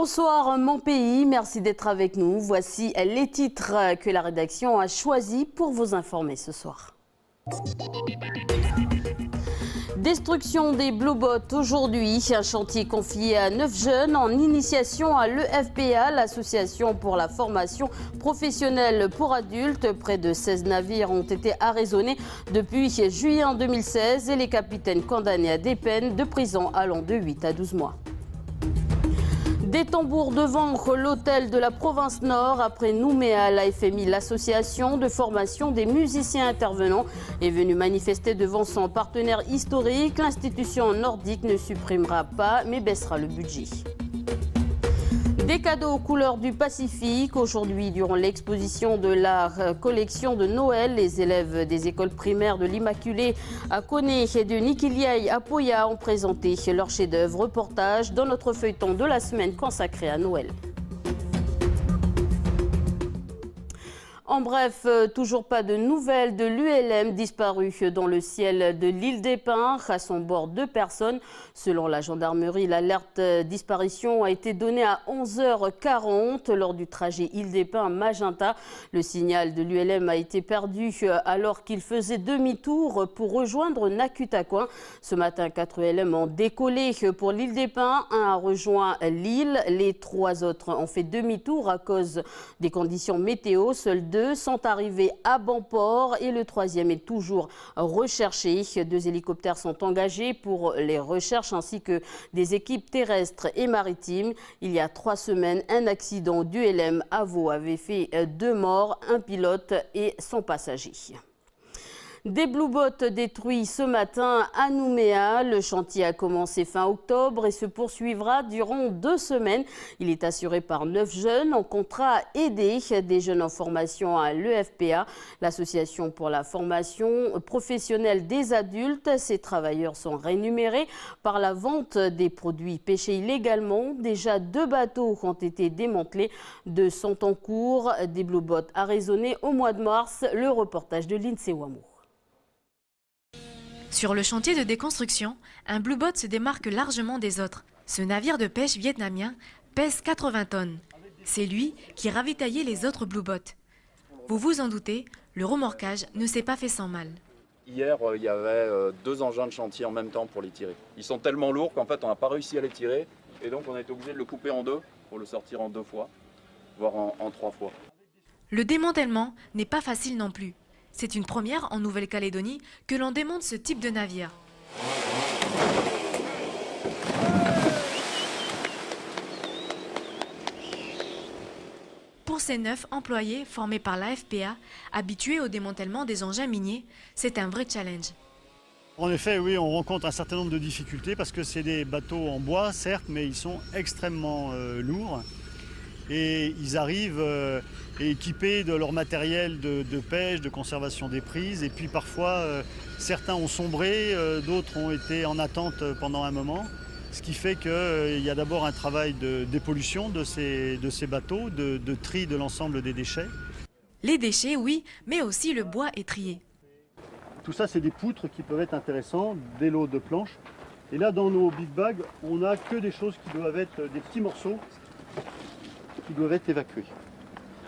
Bonsoir mon pays, merci d'être avec nous. Voici les titres que la rédaction a choisis pour vous informer ce soir. Destruction des Blue Bots aujourd'hui, un chantier confié à 9 jeunes en initiation à l'EFPA, l'association pour la formation professionnelle pour adultes. Près de 16 navires ont été arraisonnés depuis juillet 2016 et les capitaines condamnés à des peines de prison allant de 8 à 12 mois. Des tambours devant l'hôtel de la province Nord. Après Nouméa, la FMI, l'association de formation des musiciens intervenants, est venue manifester devant son partenaire historique. L'institution nordique ne supprimera pas mais baissera le budget. Des cadeaux aux couleurs du Pacifique. Aujourd'hui, durant l'exposition de la collection de Noël, les élèves des écoles primaires de l'Immaculée à Koné et de Nikiliaï à Poya ont présenté leur chef-d'œuvre. Reportage dans notre feuilleton de la semaine consacré à Noël. En bref, toujours pas de nouvelles de l'ULM disparue dans le ciel de l'île des Pins. À son bord, 2 personnes. Selon la gendarmerie, l'alerte disparition a été donnée à 11h40 lors du trajet île des Pins Magenta. Le signal de l'ULM a été perdu alors qu'il faisait demi-tour pour rejoindre Nakutakoin. Ce matin, 4 ULM ont décollé pour l'île des Pins. Un a rejoint l'île. Les 3 autres ont fait demi-tour à cause des conditions météo. Seuls 2 sont arrivés à bon port et le 3e est toujours recherché. 2 hélicoptères sont engagés pour les recherches ainsi que des équipes terrestres et maritimes. Il y a 3 semaines, un accident d'ULM à Vaud avait fait 2 morts, un pilote et son passager. Des Blue Bots détruits ce matin à Nouméa. Le chantier a commencé fin octobre et se poursuivra durant 2 semaines. Il est assuré par 9 jeunes en contrat aidé, des jeunes en formation à l'EFPA, l'association pour la formation professionnelle des adultes. Ces travailleurs sont rémunérés par la vente des produits pêchés illégalement. Déjà 2 bateaux ont été démantelés, 2 sont en cours. Des Blue Bots arraisonnés au mois de mars. Le reportage de Lindsay Wamour. Sur le chantier de déconstruction, un Blue Bot se démarque largement des autres. Ce navire de pêche vietnamien pèse 80 tonnes. C'est lui qui ravitaillait les autres Blue Bots. Vous vous en doutez, le remorquage ne s'est pas fait sans mal. Hier, il y avait 2 engins de chantier en même temps pour les tirer. Ils sont tellement lourds qu'en fait, on n'a pas réussi à les tirer. Et donc, on a été obligé de le couper en 2 pour le sortir en 2 fois, voire en 3 fois. Le démantèlement n'est pas facile non plus. C'est une première en Nouvelle-Calédonie que l'on démonte ce type de navire. Pour ces 9 employés formés par l'AFPA, habitués au démantèlement des engins miniers, c'est un vrai challenge. En effet, oui, on rencontre un certain nombre de difficultés parce que c'est des bateaux en bois, certes, mais ils sont extrêmement lourds. Et ils arrivent équipés de leur matériel de pêche, de conservation des prises. Et puis parfois, certains ont sombré, d'autres ont été en attente pendant un moment. Ce qui fait qu'il y a d'abord un travail de dépollution de ces bateaux, de tri de l'ensemble des déchets. Les déchets, oui, mais aussi le bois étrié. Tout ça, c'est des poutres qui peuvent être intéressantes, des lots de planches. Et là, dans nos big bags, on n'a que des choses qui doivent être des petits morceaux qui doivent être évacués.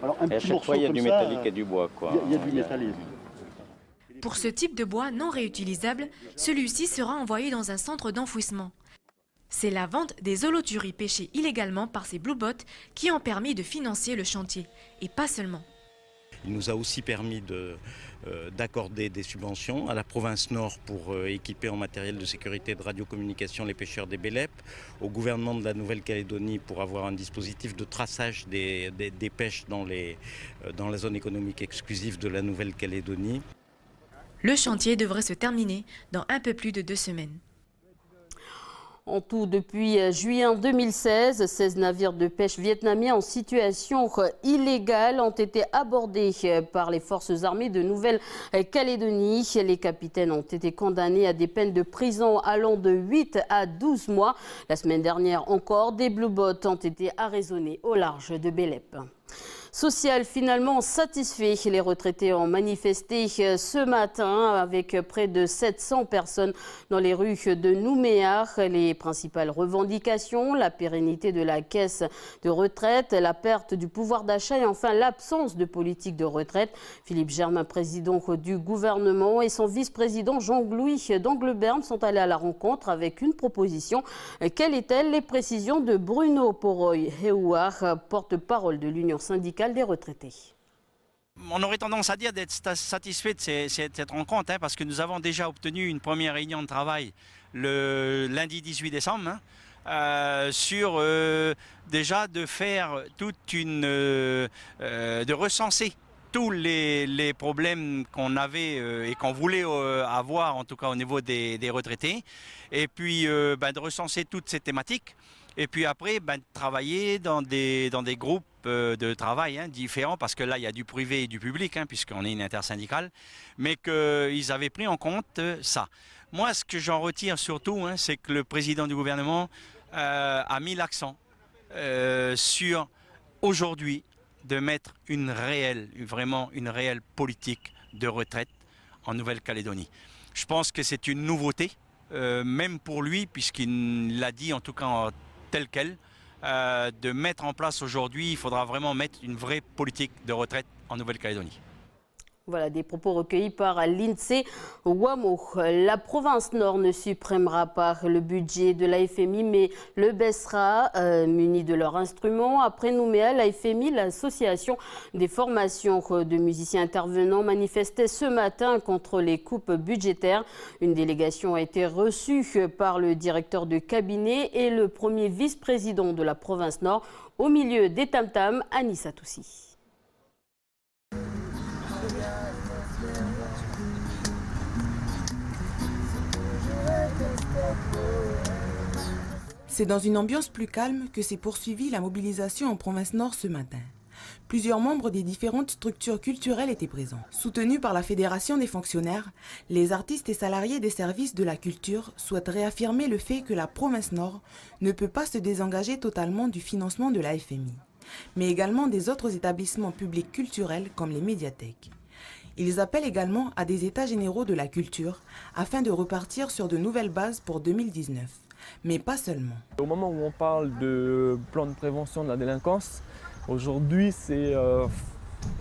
Alors, un petit morceau il y a comme du ça, métallique et du bois, quoi. Il y a du métallisme. Pour ce type de bois non réutilisable, celui-ci sera envoyé dans un centre d'enfouissement. C'est la vente des holoturies pêchées illégalement par ces Blue Bots qui ont permis de financer le chantier, et pas seulement. Il nous a aussi permis d'accorder des subventions à la province Nord pour équiper en matériel de sécurité de radiocommunication les pêcheurs des Bélep, au gouvernement de la Nouvelle-Calédonie pour avoir un dispositif de traçage des pêches dans la zone économique exclusive de la Nouvelle-Calédonie. Le chantier devrait se terminer dans un peu plus de 2 semaines. En tout, depuis juillet 2016, 16 navires de pêche vietnamiens en situation illégale ont été abordés par les forces armées de Nouvelle-Calédonie. Les capitaines ont été condamnés à des peines de prison allant de 8 à 12 mois. La semaine dernière encore, des Blue Bots ont été arraisonnés au large de Bélep. social finalement satisfait. Les retraités ont manifesté ce matin avec près de 700 personnes dans les rues de Nouméa. Les principales revendications, la pérennité de la caisse de retraite, la perte du pouvoir d'achat et enfin l'absence de politique de retraite. Philippe Germain, président du gouvernement, et son vice-président Jean-Louis d'Angleberme sont allés à la rencontre avec une proposition. Quelles étaient les précisions de Bruno Poroy-Héouard, porte-parole de l'Union syndicale des retraités? On aurait tendance à dire d'être satisfait de cette rencontre, parce que nous avons déjà obtenu une première réunion de travail le lundi 18 décembre sur déjà de faire toute une... de recenser tous les problèmes qu'on avait et qu'on voulait avoir, en tout cas au niveau des retraités, et puis de recenser toutes ces thématiques. Et puis après, de travailler dans des groupes de travail différents, parce que là, il y a du privé et du public, puisqu'on est une intersyndicale, mais qu'ils avaient pris en compte ça. Moi, ce que j'en retire surtout, c'est que le président du gouvernement a mis l'accent sur, aujourd'hui, de mettre vraiment une réelle politique de retraite en Nouvelle-Calédonie. Je pense que c'est une nouveauté, même pour lui, puisqu'il l'a dit en tout cas tel quel, de mettre en place aujourd'hui, il faudra vraiment mettre une vraie politique de retraite en Nouvelle-Calédonie. Voilà des propos recueillis par l'INSEE Ouamo. La province Nord ne supprimera pas le budget de la FMI, mais le baissera, muni de leurs instruments. Après Nouméa, la FMI, l'association des formations de musiciens intervenants, manifestait ce matin contre les coupes budgétaires. Une délégation a été reçue par le directeur de cabinet et le premier vice-président de la province Nord, au milieu des tam-tams, Anissa Toussi. C'est dans une ambiance plus calme que s'est poursuivie la mobilisation en province Nord ce matin. Plusieurs membres des différentes structures culturelles étaient présents. Soutenus par la Fédération des fonctionnaires, les artistes et salariés des services de la culture souhaitent réaffirmer le fait que la province Nord ne peut pas se désengager totalement du financement de la FMI, mais également des autres établissements publics culturels comme les médiathèques. Ils appellent également à des états généraux de la culture afin de repartir sur de nouvelles bases pour 2019. Mais pas seulement. Au moment où on parle de plan de prévention de la délinquance, aujourd'hui c'est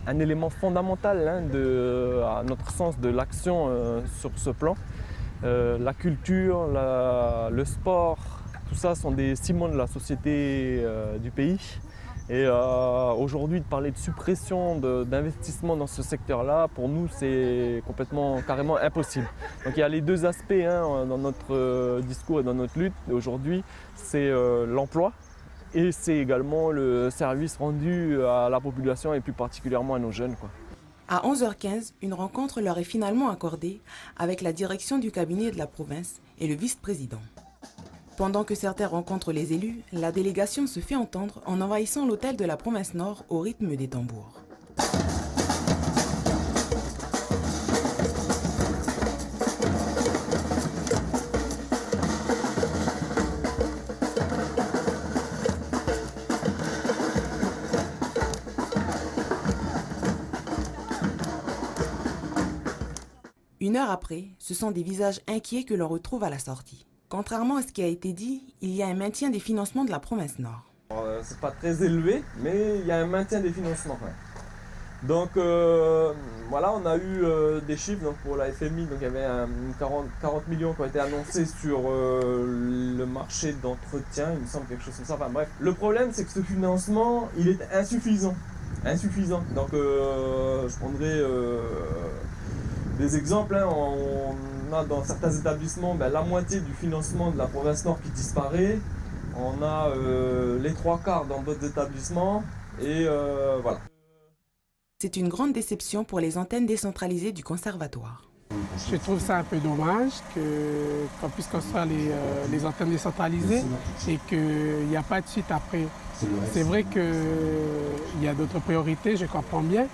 un élément fondamental à notre sens de l'action sur ce plan. La culture, le sport, tout ça sont des ciments de la société du pays. Et aujourd'hui, de parler de suppression d'investissement dans ce secteur-là, pour nous, c'est carrément impossible. Donc il y a les deux aspects dans notre discours et dans notre lutte aujourd'hui, c'est l'emploi et c'est également le service rendu à la population et plus particulièrement à nos jeunes, À 11h15, une rencontre leur est finalement accordée avec la direction du cabinet de la province et le vice-président. Pendant que certains rencontrent les élus, la délégation se fait entendre en envahissant l'hôtel de la province Nord au rythme des tambours. Une heure après, ce sont des visages inquiets que l'on retrouve à la sortie. Contrairement à ce qui a été dit, il y a un maintien des financements de la province Nord. C'est pas très élevé, mais il y a un maintien des financements. Donc voilà, on a eu des chiffres pour la FMI, donc il y avait 40 millions qui ont été annoncés sur le marché d'entretien, il me semble quelque chose comme ça, enfin bref. Le problème c'est que ce financement, il est insuffisant. Donc je prendrai des exemples, on a dans certains établissements la moitié du financement de la province Nord qui disparaît. On a les 3/4 dans d'autres établissements et voilà. C'est une grande déception pour les antennes décentralisées du conservatoire. Je trouve ça un peu dommage qu'on puisse construire les antennes décentralisées et qu'il n'y a pas de suite après. C'est vrai qu'il y a d'autres priorités, je comprends bien,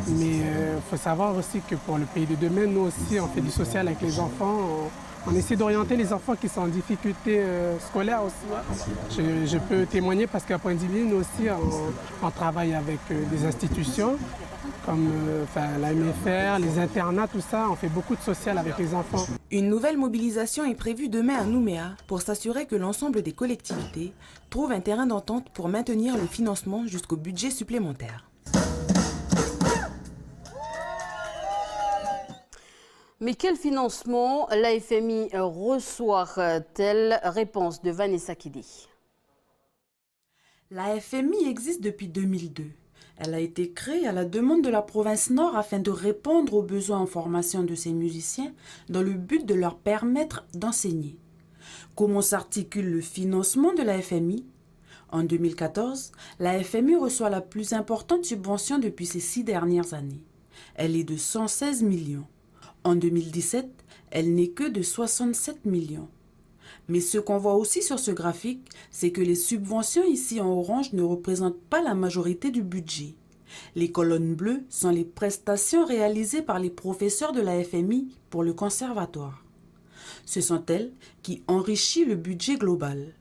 Mais il faut savoir aussi que pour le pays de demain, nous aussi, on fait du social avec les enfants. On essaie d'orienter les enfants qui sont en difficulté scolaire aussi. Je peux témoigner parce qu'à Pointe-du-Mille, nous aussi, on travaille avec des institutions comme la MFR, les internats, tout ça. On fait beaucoup de social avec les enfants. Une nouvelle mobilisation est prévue demain à Nouméa pour s'assurer que l'ensemble des collectivités trouvent un terrain d'entente pour maintenir le financement jusqu'au budget supplémentaire. Mais quel financement la FMI reçoit-elle? Réponse de Vanessa Kidi. La FMI existe depuis 2002. Elle a été créée à la demande de la province Nord afin de répondre aux besoins en formation de ses musiciens dans le but de leur permettre d'enseigner. Comment s'articule le financement de la FMI? En 2014, la FMI reçoit la plus importante subvention depuis ces 6 dernières années. Elle est de 116 millions. En 2017, elle n'est que de 67 millions. Mais ce qu'on voit aussi sur ce graphique, c'est que les subventions ici en orange ne représentent pas la majorité du budget. Les colonnes bleues sont les prestations réalisées par les professeurs de la FMI pour le conservatoire. Ce sont elles qui enrichissent le budget global.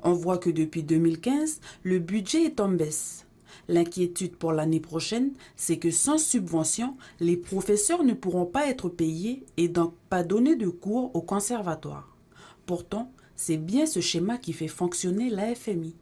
On voit que depuis 2015, le budget est en baisse. L'inquiétude pour l'année prochaine, c'est que sans subvention, les professeurs ne pourront pas être payés et donc pas donner de cours au conservatoire. Pourtant, c'est bien ce schéma qui fait fonctionner la FMI.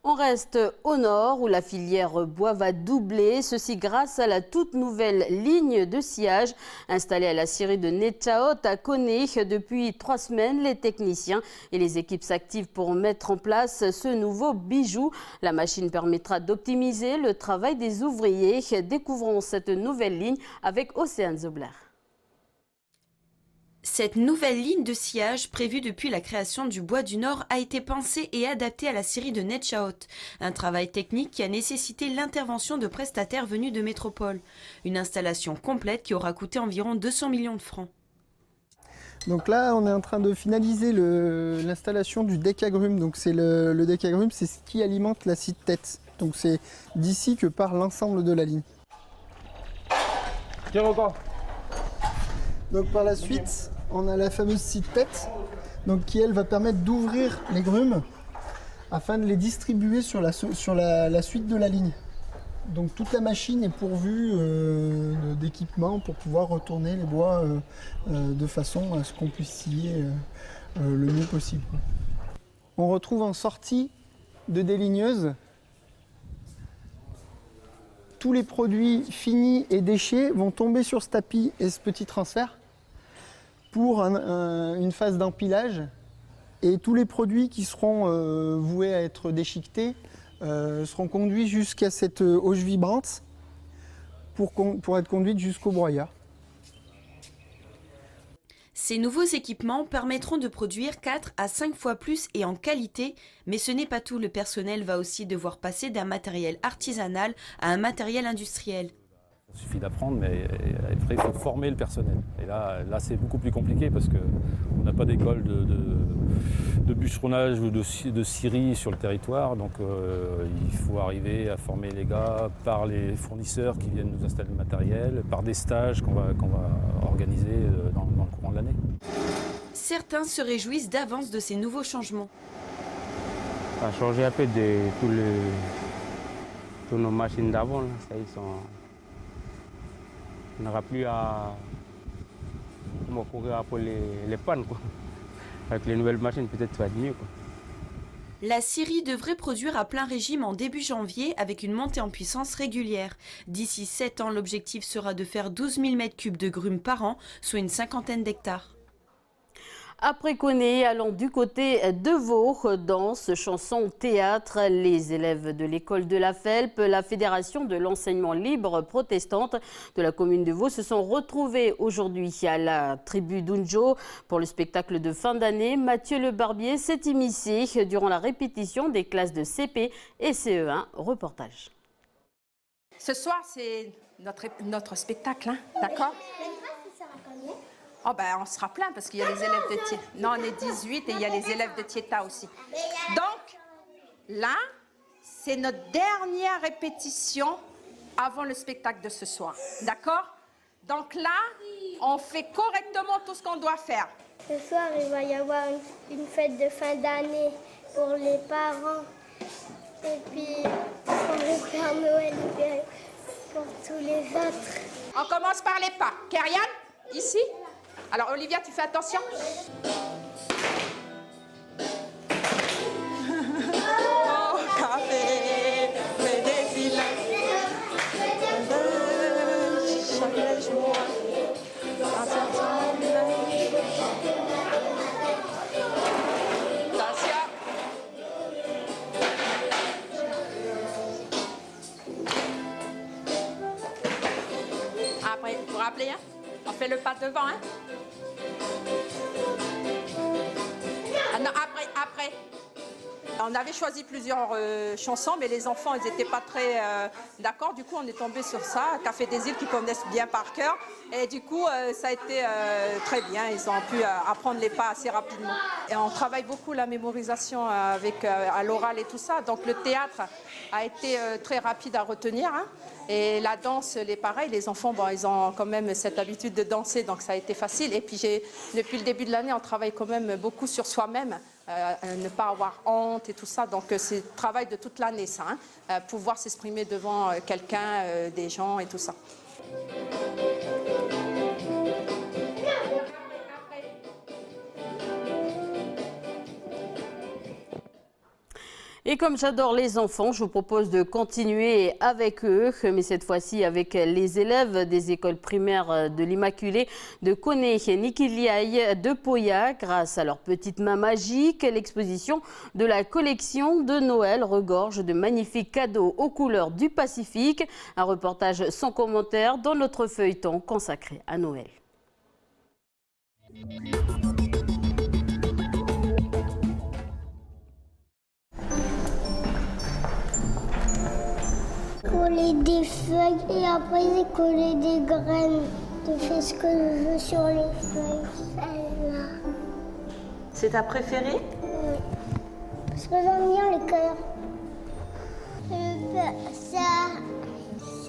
On reste au nord où la filière bois va doubler, ceci grâce à la toute nouvelle ligne de sciage installée à la scierie de Netchaot à Koné. Depuis 3 semaines, les techniciens et les équipes s'activent pour mettre en place ce nouveau bijou. La machine permettra d'optimiser le travail des ouvriers. Découvrons cette nouvelle ligne avec Océane Zobler. Cette nouvelle ligne de sciage prévue depuis la création du Bois du Nord a été pensée et adaptée à la scierie de Netchaot. Un travail technique qui a nécessité l'intervention de prestataires venus de métropole. Une installation complète qui aura coûté environ 200 millions de francs. Donc là, on est en train de finaliser l'installation du deck agrumes. Donc c'est le deck agrumes, c'est ce qui alimente la scie de tête. Donc c'est d'ici que part l'ensemble de la ligne. Donc par la suite, on a la fameuse scie de tête, donc qui elle va permettre d'ouvrir les grumes afin de les distribuer sur la suite de la ligne. Donc toute la machine est pourvue d'équipements pour pouvoir retourner les bois de façon à ce qu'on puisse scier le mieux possible. On retrouve en sortie de déligneuse tous les produits finis et déchets vont tomber sur ce tapis et ce petit transfert pour une phase d'empilage. Et tous les produits qui seront voués à être déchiquetés seront conduits jusqu'à cette auge vibrante pour être conduites jusqu'au broyat. Ces nouveaux équipements permettront de produire 4 à 5 fois plus et en qualité, mais ce n'est pas tout. Le personnel va aussi devoir passer d'un matériel artisanal à un matériel industriel. Il suffit d'apprendre, mais après, il faut former le personnel. Et là c'est beaucoup plus compliqué parce qu'on n'a pas d'école de bûcheronnage ou de scierie sur le territoire. Donc il faut arriver à former les gars par les fournisseurs qui viennent nous installer le matériel, par des stages qu'on va organiser dans le courant de l'année. Certains se réjouissent d'avance de ces nouveaux changements. Ça a changé un peu de toutes nos machines d'avant. On n'aura plus à courir après les pannes, quoi. Avec les nouvelles machines, peut-être ça va être mieux, quoi. La scierie devrait produire à plein régime en début janvier avec une montée en puissance régulière. D'ici 7 ans, l'objectif sera de faire 12 000 m3 de grumes par an, soit une 50aine d'hectares. Après Koné, allons du côté de Vaud, danse, chanson, théâtre. Les élèves de l'école de la Felpe, la Fédération de l'enseignement libre protestante de la commune de Vaud se sont retrouvés aujourd'hui à la tribu d'Unjo pour le spectacle de fin d'année. Mathieu Le Barbier s'est immiscé durant la répétition des classes de CP et CE1. Reportage. Ce soir, c'est notre spectacle, hein, d'accord? Oh ben, on sera plein parce qu'il y a les élèves de Thiéta. Non, on est 18 et il y a les élèves de Thiéta aussi. Donc, là, c'est notre dernière répétition avant le spectacle de ce soir. D'accord? Donc là, on fait correctement tout ce qu'on doit faire. Ce soir, il va y avoir une fête de fin d'année pour les parents. Et puis pour le Père Noël et pour tous les autres. On commence par les pas. Kerian, ici. Alors Olivia, tu fais attention. Oh, café, fais des vilains. Chaque jour. Après, vous vous rappelez, hein? On fait le pas devant, hein? Ah non, après. On avait choisi plusieurs chansons, mais les enfants, ils n'étaient pas très d'accord. Du coup, on est tombé sur ça, Café des Îles, qu'ils connaissent bien par cœur. Et du coup, ça a été très bien. Ils ont pu apprendre les pas assez rapidement. Et on travaille beaucoup la mémorisation avec à l'oral et tout ça. Donc, le théâtre a été très rapide à retenir. Hein. Et la danse, pareil, les enfants, bon, ils ont quand même cette habitude de danser, donc ça a été facile. Et puis, depuis le début de l'année, on travaille quand même beaucoup sur soi-même. Ne pas avoir honte et tout ça. Donc, c'est le travail de toute l'année, ça. Hein, pouvoir s'exprimer devant quelqu'un, des gens et tout ça. Et comme j'adore les enfants, je vous propose de continuer avec eux, mais cette fois-ci avec les élèves des écoles primaires de l'Immaculée de Koné et Nikiliaï de Poya. Grâce à leur petite main magique, l'exposition de la collection de Noël regorge de magnifiques cadeaux aux couleurs du Pacifique. Un reportage sans commentaire dans notre feuilleton consacré à Noël. Coller des feuilles et après j'ai collé des graines. Je fais ce que je veux sur les feuilles. Celle-là. C'est ta préférée? Oui. Parce que j'aime bien les cœurs. Ça,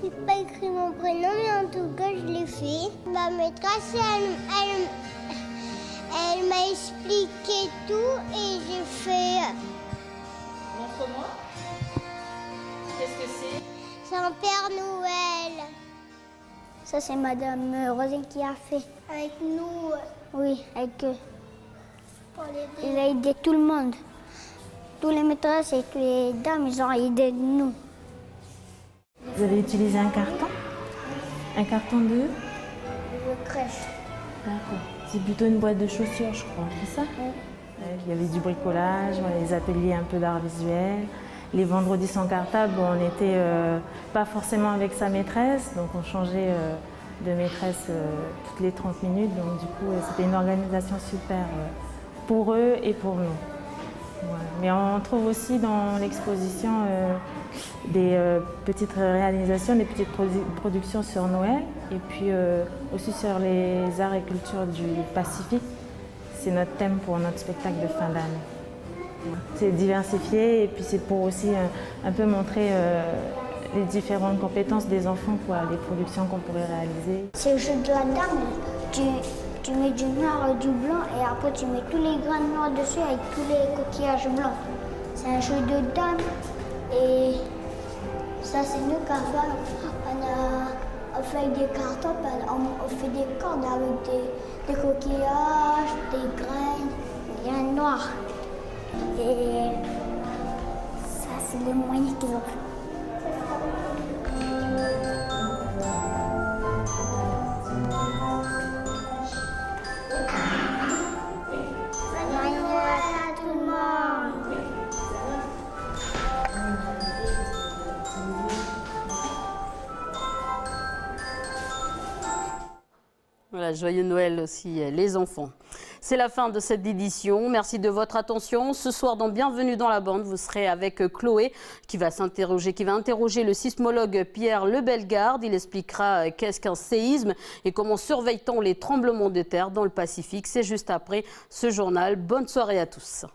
c'est pas écrit mon prénom, mais en tout cas je l'ai fait. Ma maîtresse, elle m'a expliqué tout et j'ai fait. Montre-moi. Qu'est-ce que c'est? C'est un Père Noël. Ça, c'est Madame Rosine qui a fait. Avec nous? Oui, avec eux. Il a aidé tout le monde. Tous les maîtresses et toutes les dames, ils ont aidé nous. Vous avez utilisé un carton? Un carton de crèche. D'accord. C'est plutôt une boîte de chaussures, je crois, c'est ça? Oui. Il y avait du bricolage, les ateliers un peu d'art visuel. Les vendredis sans cartable, on n'était pas forcément avec sa maîtresse, donc on changeait de maîtresse toutes les 30 minutes. Donc du coup, c'était une organisation super pour eux et pour nous. Voilà. Mais on trouve aussi dans l'exposition des petites réalisations, des petites productions sur Noël et puis aussi sur les arts et cultures du Pacifique. C'est notre thème pour notre spectacle de fin d'année. C'est diversifié et puis c'est pour aussi un peu montrer les différentes compétences des enfants, les productions qu'on pourrait réaliser. C'est le jeu de la dame. Tu mets du noir et du blanc et après tu mets tous les grains noirs dessus avec tous les coquillages blancs. C'est un jeu de dame et ça c'est nous qu'à faire. On fait des cartons, on fait des cordes avec des coquillages, des graines noirs. Et ça, c'est les moyens qu'ils ont fait. À tout le monde. Voilà, joyeux Noël aussi, les enfants. C'est la fin de cette édition. Merci de votre attention. Ce soir, dans Bienvenue dans la bande, vous serez avec Chloé qui va interroger le sismologue Pierre Lebellegarde. Il expliquera qu'est-ce qu'un séisme et comment surveille-t-on les tremblements de terre dans le Pacifique. C'est juste après ce journal. Bonne soirée à tous.